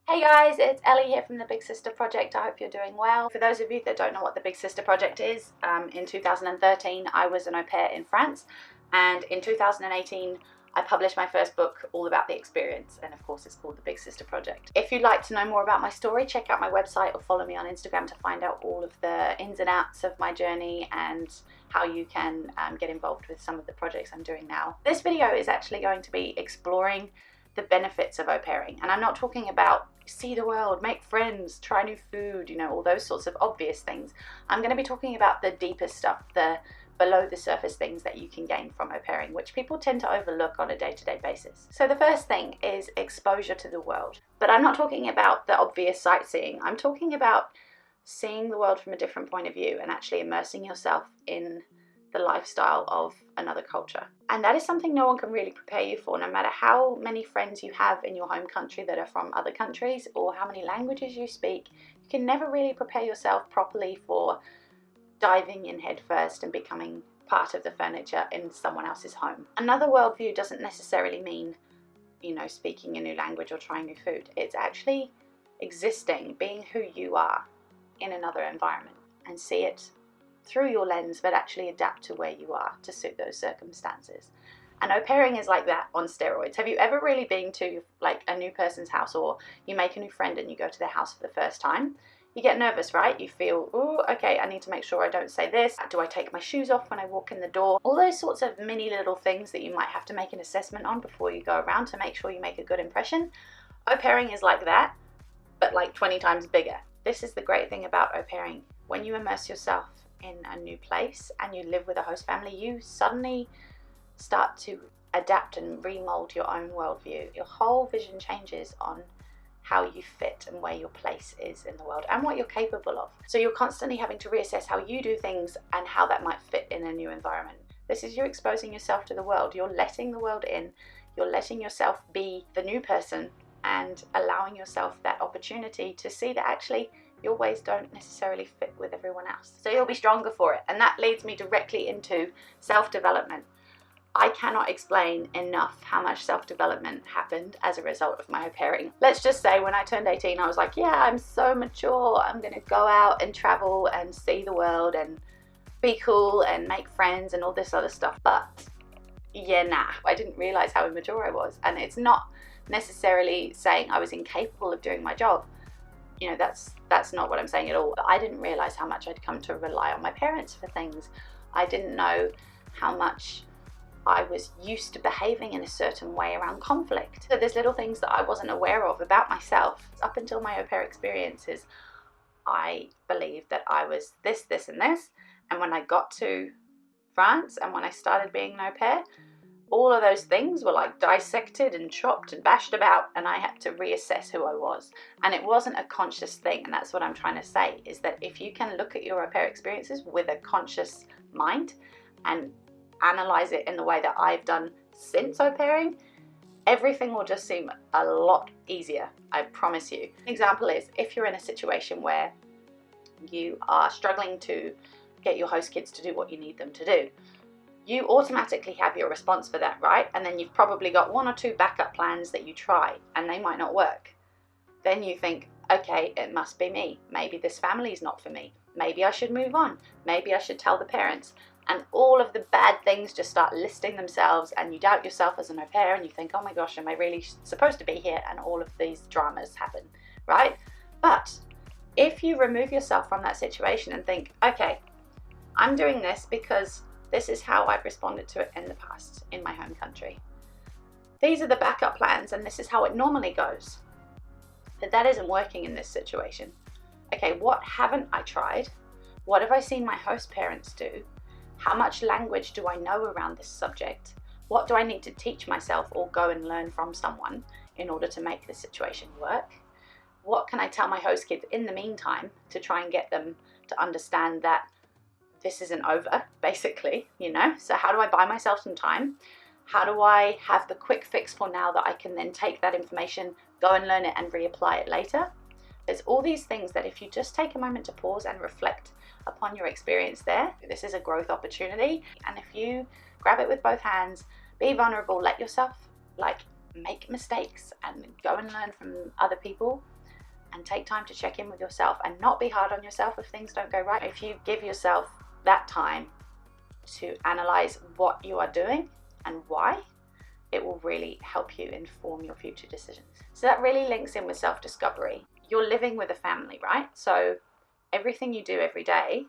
Hey guys, it's Ellie here from the Big Sister Project. I hope you're doing well. For those of you that don't know what the Big Sister Project is, in 2013 I was an au pair in France, and in 2018 I published my first book all about the experience, and of course it's called the Big Sister Project. If you'd like to know more about my story, check out my website or follow me on Instagram to find out all of the ins and outs of my journey and how you can get involved with some of the projects I'm doing now. This video is actually going to be exploring the benefits of au pairing, and I'm not talking about see the world, make friends, try new food, all those sorts of obvious things. I'm going to be talking about the deeper stuff, the below the surface things that you can gain from au pairing, which people tend to overlook on a day-to-day basis. So the first thing is exposure to the world. But I'm not talking about the obvious sightseeing. I'm talking about seeing the world from a different point of view and actually immersing yourself in the lifestyle of another culture. And that is something no one can really prepare you for, no matter how many friends you have in your home country that are from other countries or how many languages you speak. You can never really prepare yourself properly for diving in head first and becoming part of the furniture in someone else's home. Another worldview doesn't necessarily mean, speaking a new language or trying new food. It's actually existing, being who you are in another environment, and see it through your lens, but actually adapt to where you are to suit those circumstances. And au pairing is like that on steroids. Have you ever really been to like a new person's house, or you make a new friend and you go to their house for the first time? You get nervous, right? You feel, oh, okay, I need to make sure I don't say this. Do I take my shoes off when I walk in the door? All those sorts of mini little things that you might have to make an assessment on before you go around to make sure you make a good impression. Au pairing is like that, but like 20 times bigger. This is the great thing about au pairing. When you immerse yourself in a new place and you live with a host family, you suddenly start to adapt and remold your own worldview. Your whole vision changes on how you fit and where your place is in the world and what you're capable of. So you're constantly having to reassess how you do things and how that might fit in a new environment. This is you exposing yourself to the world. You're letting the world in. You're letting yourself be the new person and allowing yourself that opportunity to see that actually your ways don't necessarily fit with everyone else. So you'll be stronger for it. And that leads me directly into self-development. I cannot explain enough how much self-development happened as a result of my au pairing. Let's just say when I turned 18, I was like, yeah, I'm so mature. I'm gonna go out and travel and see the world and be cool and make friends and all this other stuff. But yeah, nah, I didn't realize how immature I was. And it's not necessarily saying I was incapable of doing my job. That's not what I'm saying at all. I didn't realize how much I'd come to rely on my parents for things. I didn't know how much I was used to behaving in a certain way around conflict. So there's little things that I wasn't aware of about myself. Up until my au pair experiences, I believed that I was this, and this. And when I got to France and when I started being an au pair, all of those things were like dissected and chopped and bashed about, and I had to reassess who I was. And it wasn't a conscious thing, and that's what I'm trying to say, is that if you can look at your au pair experiences with a conscious mind and analyze it in the way that I've done since au pairing, everything will just seem a lot easier, I promise you. An example is if you're in a situation where you are struggling to get your host kids to do what you need them to do, you automatically have your response for that, right? And then you've probably got one or two backup plans that you try and they might not work. Then you think, okay, it must be me. Maybe this family is not for me. Maybe I should move on. Maybe I should tell the parents. And all of the bad things just start listing themselves, and you doubt yourself as an au pair and you think, oh my gosh, am I really supposed to be here? And all of these dramas happen, right? But if you remove yourself from that situation and think, okay, I'm doing this because this is how I've responded to it in the past in my home country. These are the backup plans and this is how it normally goes. But that isn't working in this situation. Okay, what haven't I tried? What have I seen my host parents do? How much language do I know around this subject? What do I need to teach myself or go and learn from someone in order to make this situation work? What can I tell my host kids in the meantime to try and get them to understand that this isn't over, basically, So how do I buy myself some time? How do I have the quick fix for now that I can then take that information, go and learn it and reapply it later? There's all these things that if you just take a moment to pause and reflect upon your experience there, this is a growth opportunity. And if you grab it with both hands, be vulnerable, let yourself make mistakes and go and learn from other people, and take time to check in with yourself and not be hard on yourself if things don't go right. If you give yourself that time to analyze what you are doing and why, it will really help you inform your future decisions. So that really links in with self-discovery. You're living with a family, right? So everything you do every day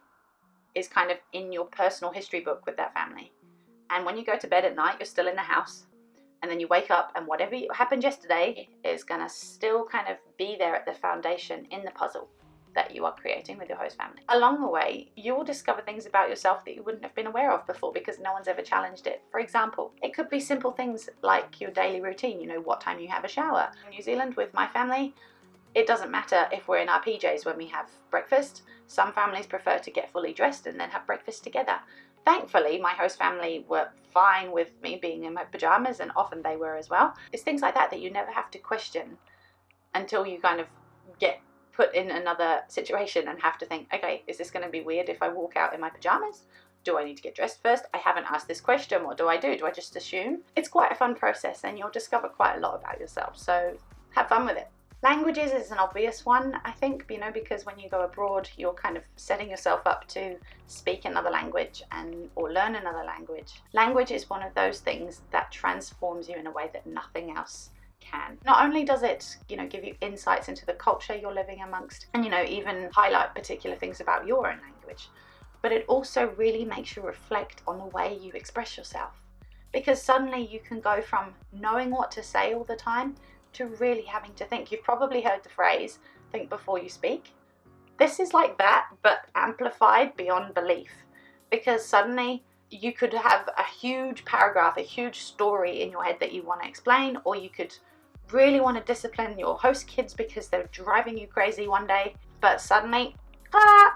is kind of in your personal history book with that family. And when you go to bed at night, you're still in the house. And then you wake up and whatever happened yesterday is going to still kind of be there at the foundation in the puzzle that you are creating with your host family. Along the way, you will discover things about yourself that you wouldn't have been aware of before because no one's ever challenged it. For example, it could be simple things like your daily routine, you know, what time you have a shower. In New Zealand with my family, it doesn't matter if we're in our PJs when we have breakfast. Some families prefer to get fully dressed and then have breakfast together. Thankfully, my host family were fine with me being in my pajamas, and often they were as well. It's things like that that you never have to question until you kind of get put in another situation and have to think, okay, is this going to be weird if I walk out in my pajamas? Do I need to get dressed first? I haven't asked this question. What do? Do I just assume? It's quite a fun process and you'll discover quite a lot about yourself. So have fun with it. Languages is an obvious one, I think, you know, because when you go abroad, you're kind of setting yourself up to speak another language or learn another language. Language is one of those things that transforms you in a way that nothing else can. Not only does it, you know, give you insights into the culture you're living amongst and, you know, even highlight particular things about your own language, but it also really makes you reflect on the way you express yourself. Because suddenly you can go from knowing what to say all the time to really having to think. You've probably heard the phrase, think before you speak. This is like that, but amplified beyond belief. Because suddenly you could have a huge paragraph, a huge story in your head that you want to explain, or you could really want to discipline your host kids because they're driving you crazy one day, but suddenly,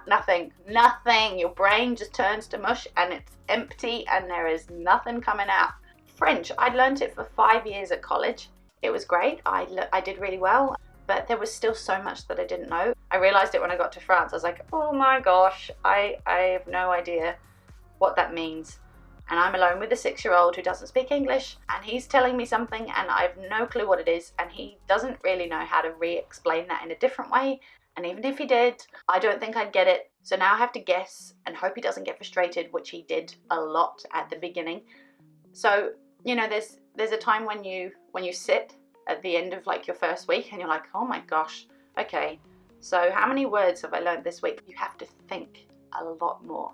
nothing. Your brain just turns to mush and it's empty and there is nothing coming out. French, I learned it for 5 years at college. It was great. I did really well, but there was still so much that I didn't know. I realized it when I got to France. I was like, oh my gosh, I have no idea what that means. And I'm alone with a 6-year-old who doesn't speak English, and he's telling me something and I have no clue what it is, and he doesn't really know how to re-explain that in a different way. And even if he did, I don't think I'd get it. So now I have to guess and hope he doesn't get frustrated, which he did a lot at the beginning. So, you know, there's a time when you sit at the end of like your first week and you're like, oh my gosh, okay, so how many words have I learned this week? You have to think a lot more.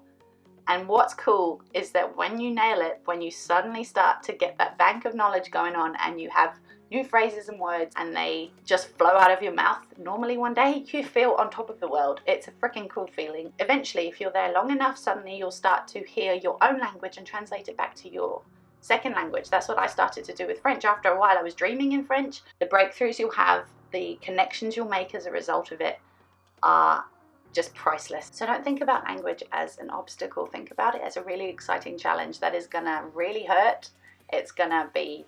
And what's cool is that when you nail it, when you suddenly start to get that bank of knowledge going on and you have new phrases and words and they just flow out of your mouth normally one day, you feel on top of the world. It's a freaking cool feeling. Eventually, if you're there long enough, suddenly you'll start to hear your own language and translate it back to your second language. That's what I started to do with French. After a while, I was dreaming in French. The breakthroughs you'll have, the connections you'll make as a result of it are just priceless. So don't think about language as an obstacle. Think about it as a really exciting challenge that is gonna really hurt. It's gonna be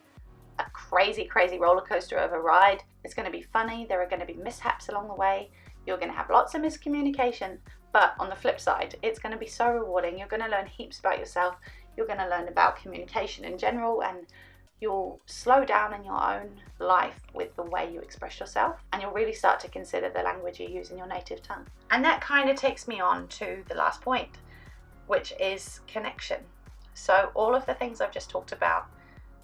a crazy, crazy roller coaster of a ride. It's gonna be funny. There are gonna be mishaps along the way. You're gonna have lots of miscommunication. But on the flip side, it's gonna be so rewarding. You're gonna learn heaps about yourself. You're going to learn about communication in general, and you'll slow down in your own life with the way you express yourself, and you'll really start to consider the language you use in your native tongue. And that kind of takes me on to the last point, which is connection. So all of the things I've just talked about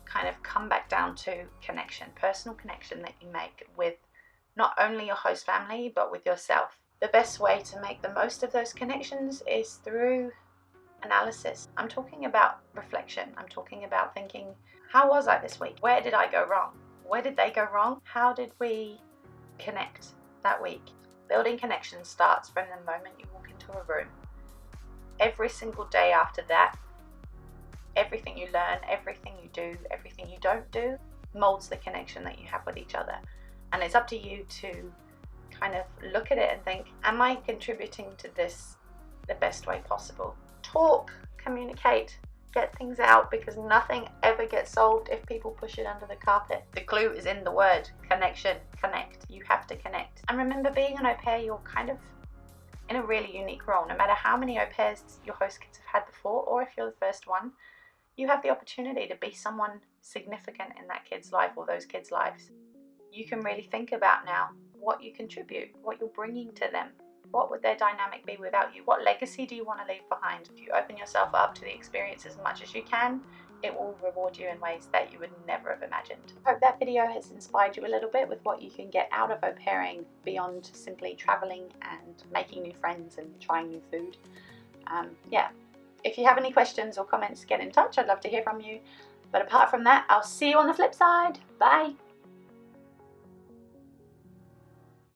kind of come back down to connection, personal connection that you make with not only your host family, but with yourself. The best way to make the most of those connections is through analysis. I'm talking about reflection. I'm talking about thinking, how was I this week? Where did I go wrong? Where did they go wrong? How did we connect that week? Building connection starts from the moment you walk into a room. Every single day after that, everything you learn, everything you do, everything you don't do molds the connection that you have with each other. And it's up to you to kind of look at it and think, am I contributing to this the best way possible? Talk, communicate, get things out, because nothing ever gets solved if people push it under the carpet. The clue is in the word connection. Connect. You have to connect. And remember, being an au pair, you're kind of in a really unique role. No matter how many au pairs your host kids have had before, or if you're the first one, you have the opportunity to be someone significant in that kid's life or those kids' lives. You can really think about now, what you contribute, what you're bringing to them. What would their dynamic be without you? What legacy do you want to leave behind? If you open yourself up to the experience as much as you can, it will reward you in ways that you would never have imagined. I hope that video has inspired you a little bit with what you can get out of au pairing beyond simply traveling and making new friends and trying new food. Yeah, if you have any questions or comments, get in touch. I'd love to hear from you. But apart from that, I'll see you on the flip side. Bye.